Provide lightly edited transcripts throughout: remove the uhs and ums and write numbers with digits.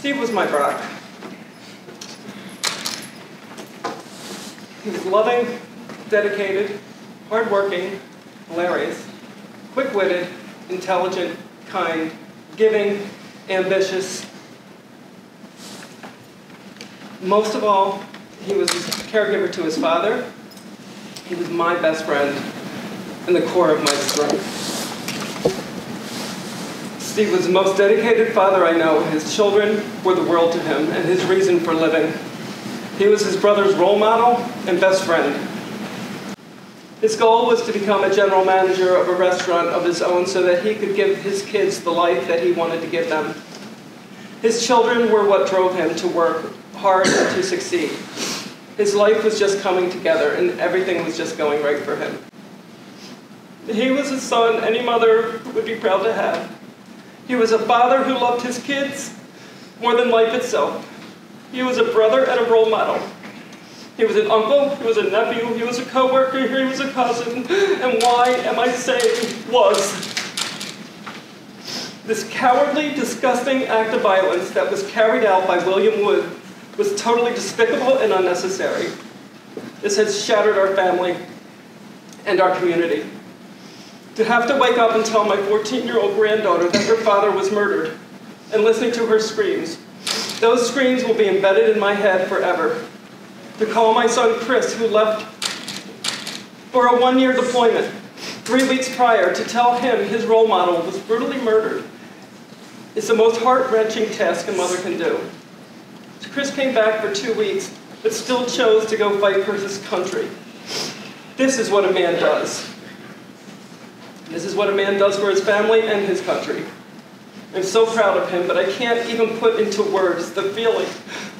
Steve was my Brock. He was loving, dedicated, hardworking, hilarious, quick-witted, intelligent, kind, giving, ambitious. Most of all, he was a caregiver to his father. He was my best friend and the core of my strength. Steve was the most dedicated father I know. His children were the world to him and his reason for living. He was his brother's role model and best friend. His goal was to become a general manager of a restaurant of his own so that he could give his kids the life that he wanted to give them. His children were what drove him to work hard and to succeed. His life was just coming together and everything was just going right for him. He was a son any mother would be proud to have. He was a father who loved his kids more than life itself. He was a brother and a role model. He was an uncle, he was a nephew, he was a co-worker, he was a cousin, and why am I saying was? This cowardly, disgusting act of violence that was carried out by William Wood was totally despicable and unnecessary. This has shattered our family and our community. To have to wake up and tell my 14-year-old granddaughter that her father was murdered and listening to her screams, those screams will be embedded in my head forever. To call my son Chris, who left for a one-year deployment 3 weeks prior, to tell him his role model was brutally murdered, is the most heart-wrenching task a mother can do. Chris came back for 2 weeks, but still chose to go fight for his country. This is what a man does. This is what a man does for his family and his country. I'm so proud of him, but I can't even put into words the feeling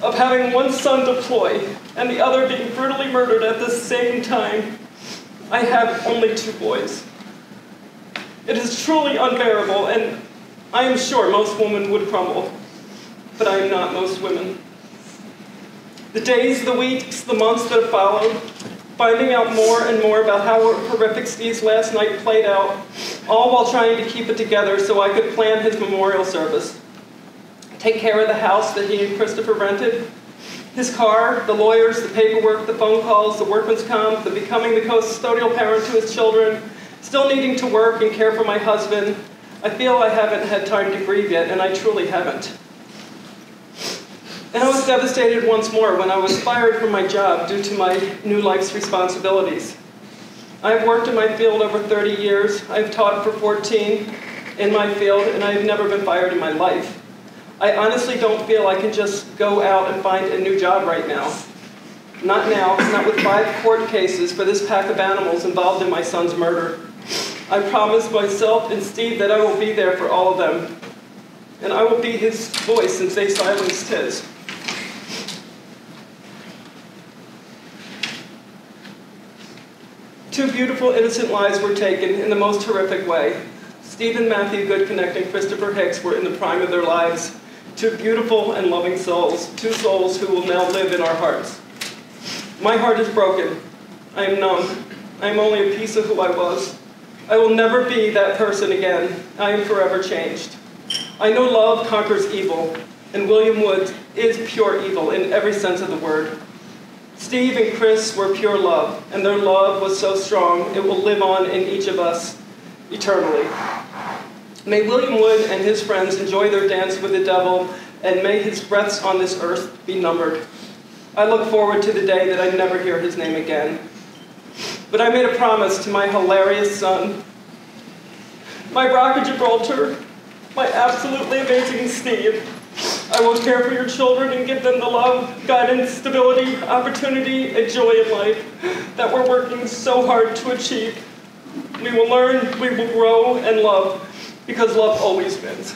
of having one son deploy and the other being brutally murdered at the same time. I have only 2 boys. It is truly unbearable, and I am sure most women would crumble, but I am not most women. The days, the weeks, the months that have followed, finding out more and more about how horrific Steve's last night played out, all while trying to keep it together so I could plan his memorial service. Take care of the house that he and Christopher rented, his car, the lawyers, the paperwork, the phone calls, the workman's comp, the becoming the custodial parent to his children, still needing to work and care for my husband. I feel I haven't had time to grieve yet, and I truly haven't. And I was devastated once more when I was fired from my job due to my new life's responsibilities. I've worked in my field over 30 years. I've taught for 14 in my field, and I've never been fired in my life. I honestly don't feel I can just go out and find a new job right now. Not now, not with 5 court cases for this pack of animals involved in my son's murder. I promised myself and Steve that I will be there for all of them, and I will be his voice since they silenced his. Two beautiful, innocent lives were taken in the most horrific way. Steve and Matthew Gudknecht and Christopher Hicks were in the prime of their lives. 2 beautiful and loving souls, 2 souls who will now live in our hearts. My heart is broken. I am numb. I am only a piece of who I was. I will never be that person again. I am forever changed. I know love conquers evil, and William Wood is pure evil in every sense of the word. Steve and Chris were pure love, and their love was so strong it will live on in each of us eternally. May William Wood and his friends enjoy their dance with the devil, and may his breaths on this earth be numbered. I look forward to the day that I never hear his name again. But I made a promise to my hilarious son, my Rock of Gibraltar, my absolutely amazing Steve. I will care for your children and give them the love, guidance, stability, opportunity, and joy in life that we're working so hard to achieve. We will learn, we will grow, and love, because love always wins.